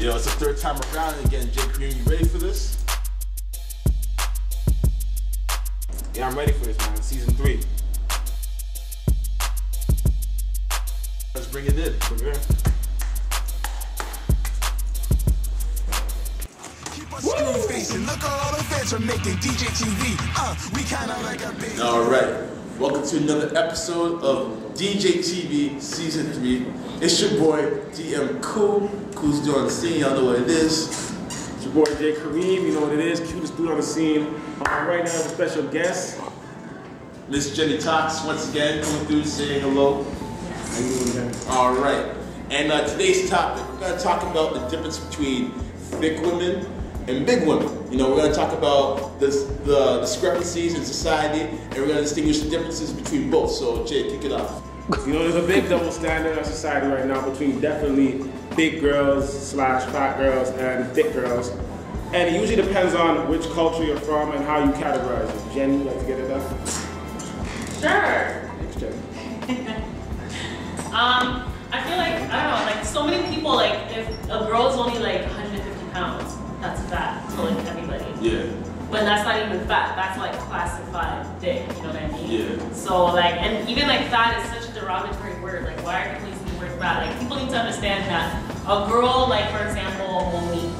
Yo, it's the third time around again. J Kareem, you ready for this? Yeah, I'm ready for this, man. Season 3. Let's bring it in. Bring it in. Alright, welcome to another episode of DJ TV Season 3. It's your boy, DM Cool. Cool's dude on the scene, y'all know what it is. It's your boy, J Kareem. You know what it is. Cutest dude on the scene. Right now, with a special guest. Miss Jenny Tox, once again, coming through saying hello. How you doing, Jenny? Alright, and today's topic, we're going to talk about the difference between thick women and big women. You know, we're going to talk about the discrepancies in society, and we're going to distinguish the differences between both. So, Jay, kick it off. You know, there's a big double standard in our society right now between definitely big girls / fat girls and thick girls. And it usually depends on which culture you're from and how you categorize it. Jenny, you like to get it done? Sure. Thanks, Jenny. I feel like, I don't know, like so many people, like if a girl is only like 150 pounds, that's fat to like everybody. Yeah. But that's not even fat, that's like classified thick, you know what I mean? Yeah. So like, and even like fat is such a derogatory word, like why are people using the word fat? Like people need to understand that a girl, like for example, Monique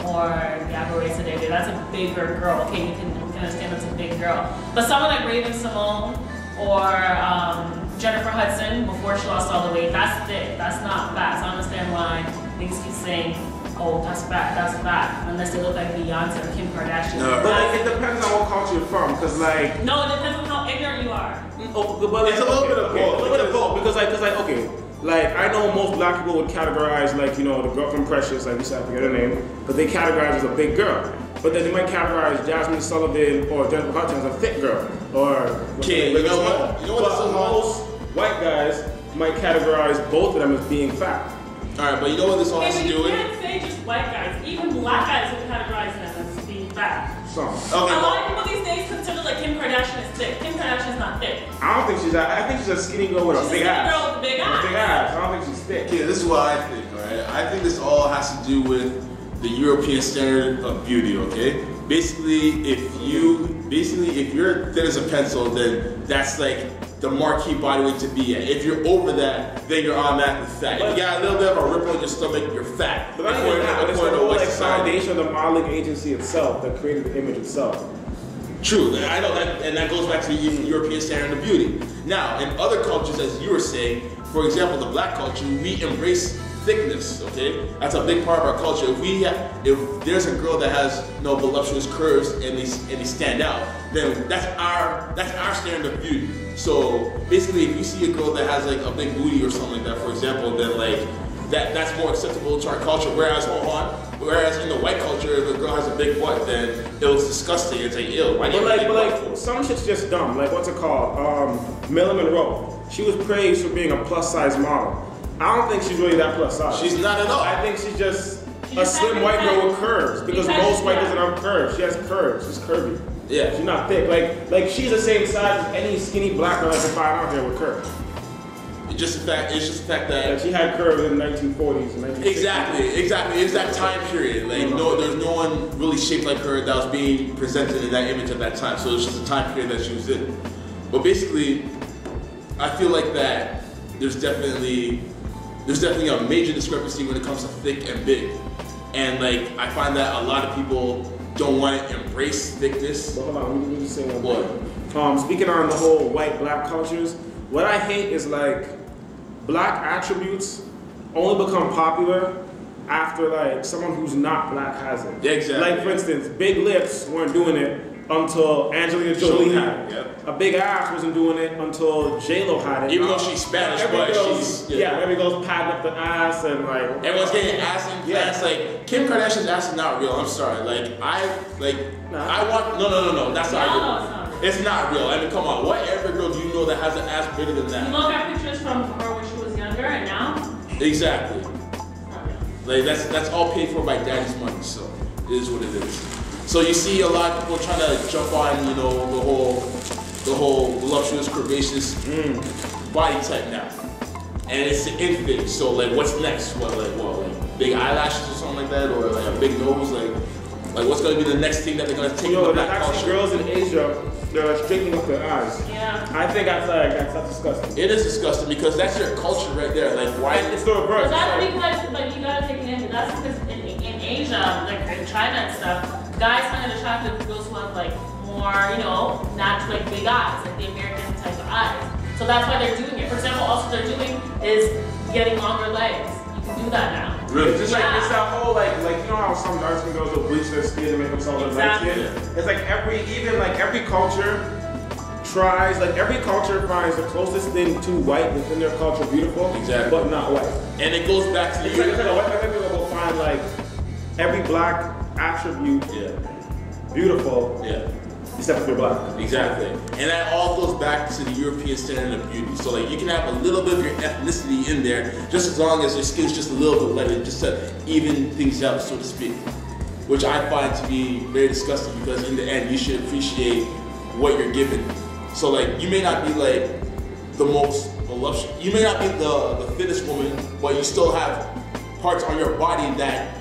or Gabba Race today, that's a bigger girl, okay, you can understand that's a big girl. But someone like Raven Simone or Jennifer Hudson, before she lost all the weight, that's thick, that's not fat. So I understand why niggas keep saying, oh, that's fat, unless they look like Beyonce or Kim Kardashian. No, but like, it depends on what culture you're from, because like... No, it depends on how ignorant you are. Oh, but like, it's a little bit of both. A little bit of both, because like, okay, like I know most black people would categorize like, you know, the girl from Precious, like you said, I forget her name, but they categorize as a big girl. But then they might categorize Jasmine Sullivan or Jennifer Hudson as a thick girl, or... Okay, you know what? You know what? But most white guys might categorize both of them as being fat. Alright, but you know what this all has to do with? You can't say just white guys, even black guys will categorize them as being fat. Some. Okay, A lot of people these days consider like Kim Kardashian is thick. Kim Kardashian is not thick. I don't think she's that. I think she's a skinny girl with a big ass. Girl with a big ass. Big ass. I don't think she's thick. Okay, this is what I think, alright? I think this all has to do with the European standard of beauty, okay? Basically, if you're thin as a pencil, then that's like the marquee body weight to be at. If you're over that, then you're automatically fat. If you got a little bit of a ripple in your stomach, you're fat. But not even that, but it's the whole like foundation of the modeling agency itself that created the image itself. True, I know that, and that goes back to the European standard of beauty. Now, in other cultures, as you were saying, for example, the black culture, we embrace thickness, okay? That's a big part of our culture. If there's a girl that has voluptuous curves and they stand out, then that's our standard of beauty. So basically, if you see a girl that has like a big booty or something like that, for example, then like that's more acceptable to our culture. Whereas in the white culture, if a girl has a big butt, then it looks disgusting. It's like ew. Why do you have a big butt for? Some shit's just dumb. Like what's it called? Marilyn Monroe. She was praised for being a plus size model. I don't think she's really that plus size. She's not at all. I think she's just a slim white girl with curves. Because most white girls don't have curves. She has curves. She's curvy. Yeah. She's not thick. Like she's the same size as any skinny black girl I can find out there with curves. It's just the fact that she had curves in the 1940s and 1960s. Exactly. It's that time period. Like there's no one really shaped like her that was being presented in that image at that time. So it's just a time period that she was in. But basically, I feel like that there's definitely a major discrepancy when it comes to thick and big. And like I find that a lot of people don't want to embrace thickness. But hold on, let me just say one What? thing. Speaking on the whole white-black cultures, what I hate is like black attributes only become popular after like someone who's not black has it. Yeah, exactly. Like for instance, big lips weren't doing it until Angelina Jolie had it. Yep. A big ass wasn't doing it until J-Lo had it. Even though she's Spanish, but she's every girl's padding up the ass and like everyone's getting ass implants. Like Kim Kardashian's ass is not real. I'm sorry. No, that's not real. It's not real. I mean, come on. What every girl do you know that has an ass bigger than that? You look at pictures from her when she was younger and now? Exactly. Like that's all paid for by daddy's money. So it is what it is. So you see a lot of people trying to jump on, the whole voluptuous, curvaceous body type now. and it's an infant. So like, what's next? What like big eyelashes or something like that, or like a big nose? Like what's gonna be the next thing that they're gonna take? Yo, from there's black actually culture? girls in Asia that are straightening up their eyes. Yeah. I think that's disgusting. It is disgusting because that's your culture right there. Like why? It's the reverse. But that's because, like, you gotta take it in. That's because in Asia, like in China and stuff, guys find it attractive to girls who have like more, you know, not like big eyes, like the American type of eyes. So that's why they're doing it. For example, also they're doing is getting longer legs. You can do that now. Really? It's just like it's that whole like you know how some dark skin girls will bleach their skin to make themselves look light Exactly. skin? It's like every culture tries, like every culture finds the closest thing to white within their culture beautiful, Exactly. but not white. And it goes back to It's like a white people will find like every black attribute beautiful yeah. except if they're black. Exactly. And that all goes back to the European standard of beauty. So like you can have a little bit of your ethnicity in there, just as long as your skin's just a little bit lighter, just to even things out, so to speak. Which I find to be very disgusting because in the end you should appreciate what you're given. So like you may not be like the most voluptuous, you may not be the fittest woman, but you still have parts on your body that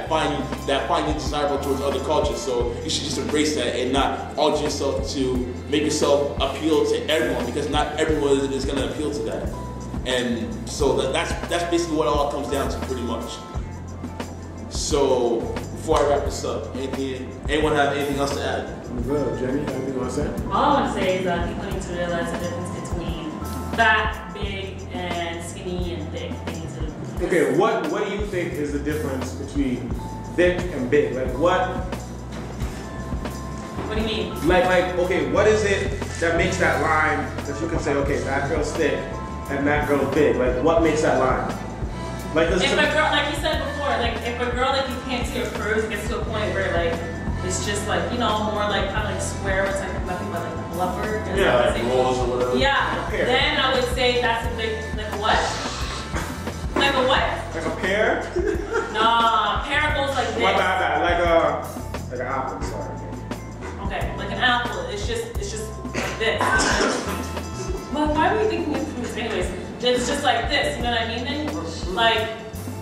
find you desirable towards other cultures. So you should just embrace that and not alter yourself to make yourself appeal to everyone, because not everyone is gonna appeal to that. And so that's basically what it all comes down to pretty much. So before I wrap this up, anyone have anything else to add? I'm good. Jenny, anything you want to say? All I want to say is that people need to realize the difference between fat, big, and skinny and thick. They need to. Okay, what do you think is the difference between thick and big? Like what? What do you mean? Like okay, what is it that makes that line that you can say, okay, that girl's thick and that girl's big? Like what makes that line? Like If a girl, like you said before, like if a girl like you can't see her curves, it gets to a point where like it's just like, you know, more like kind of like square, it's like nothing but like blubber. Yeah, like rolls or whatever. Yeah. Pear. Then I would say that's a big, like what? Like a what? like a pear? Nah, pear goes like this. My bad. Like an apple, sorry. Okay, like an apple. It's just like this. Well, why were you thinking of fruits? Anyways, it's just like this. You know what I mean? Then, like,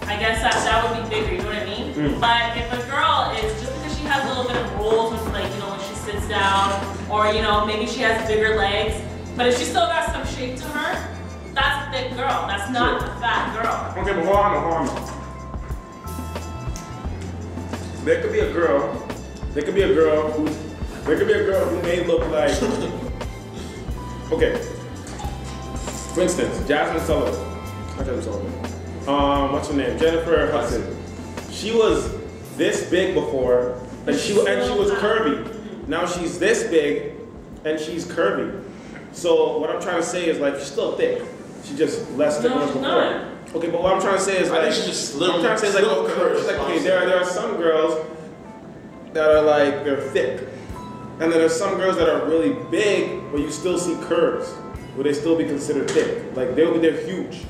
I guess that would be bigger. You know what I mean? But if a girl is just because she has a little bit of rolls, with like, you know, when she sits down, or you know, maybe she has bigger legs, but if she still got some shape to her, that's a thick girl. That's not a fat girl. Okay, but hold on. There could be a girl who may look like, okay, for instance, Jasmine Sullivan. Not Jasmine Sullivan. What's her name? Jennifer Hudson. She was this big before, and she was curvy. Now she's this big, and she's curvy. So what I'm trying to say is like she's still thick. She's just less thick No, than she's before. not. Okay, but what I'm trying to say is I like think she's just slim. I'm trying to say is like, Slim okay, curves, okay, there are some girls that are like they're thick, and then there's some girls that are really big, but you still see curves. Would they still be considered thick? Like they're huge,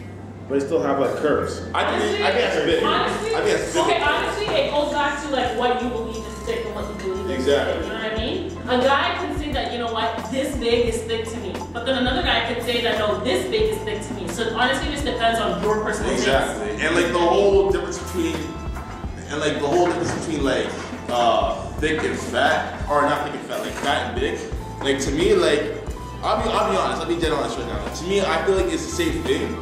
but they still have like curves. I think that's big. Honestly, I think that's big. okay, honestly, it goes back to like what you believe is thick and what you believe is Exactly. thick. You know what I mean? A guy can say that, you know what, this big is thick to me, but then another guy can say that no, this big is thick to me. So honestly, it just depends on your personal taste. Exactly. And like the whole difference between like thick and fat, or not thick and fat, like fat and big. Like to me, like I'll be honest, I'll be dead honest right now. To me, I feel like it's the same thing.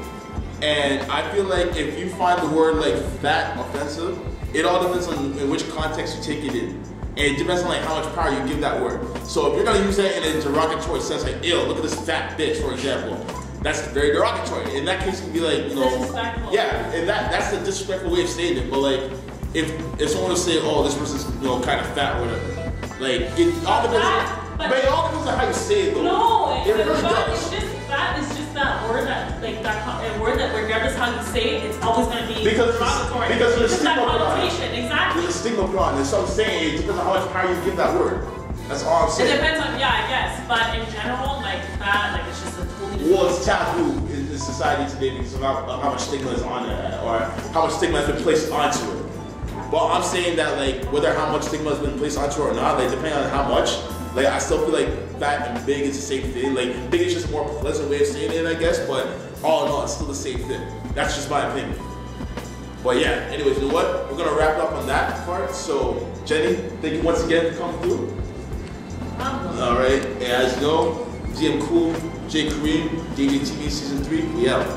And I feel like if you find the word like fat offensive, it all depends on in which context you take it in. And it depends on like how much power you give that word. So if you're gonna use that in a derogatory sense, like ew, look at this fat bitch, for example, that's very derogatory. In that case, you can be like, you know, Disrespectful. yeah, and that's the disrespectful way of saying it. But like, if someone would say, oh, this person's, you know, kind of fat or whatever, like it all depends. But it all depends on how you say it, though. No, it really does. fat is just that word that a word that regardless how you say it, it's always gonna be Because derogatory. there's a It's that stigma behind it. connotation, exactly. There's a stigma behind it. So I'm saying it depends on how much power you give that word. That's all I'm It saying. depends on, yeah, I guess. But in general, like fat, like it's just a totally Well, it's taboo in society today because of how much stigma is on it, or how much stigma has been placed onto it. But I'm saying that like whether how much stigma has been placed onto it or not, like depending on how much, like I still feel like fat and big is the same thing. Like big is just a more pleasant way of saying it, I guess. But all in all, it's still the same thing. That's just my opinion. But yeah, anyways, you know what? We're gonna wrap up on that part. So, Jenny, thank you once again for coming through. All right, and as you know, GM Cool, J. Kareem, DJTV Season 3, we out.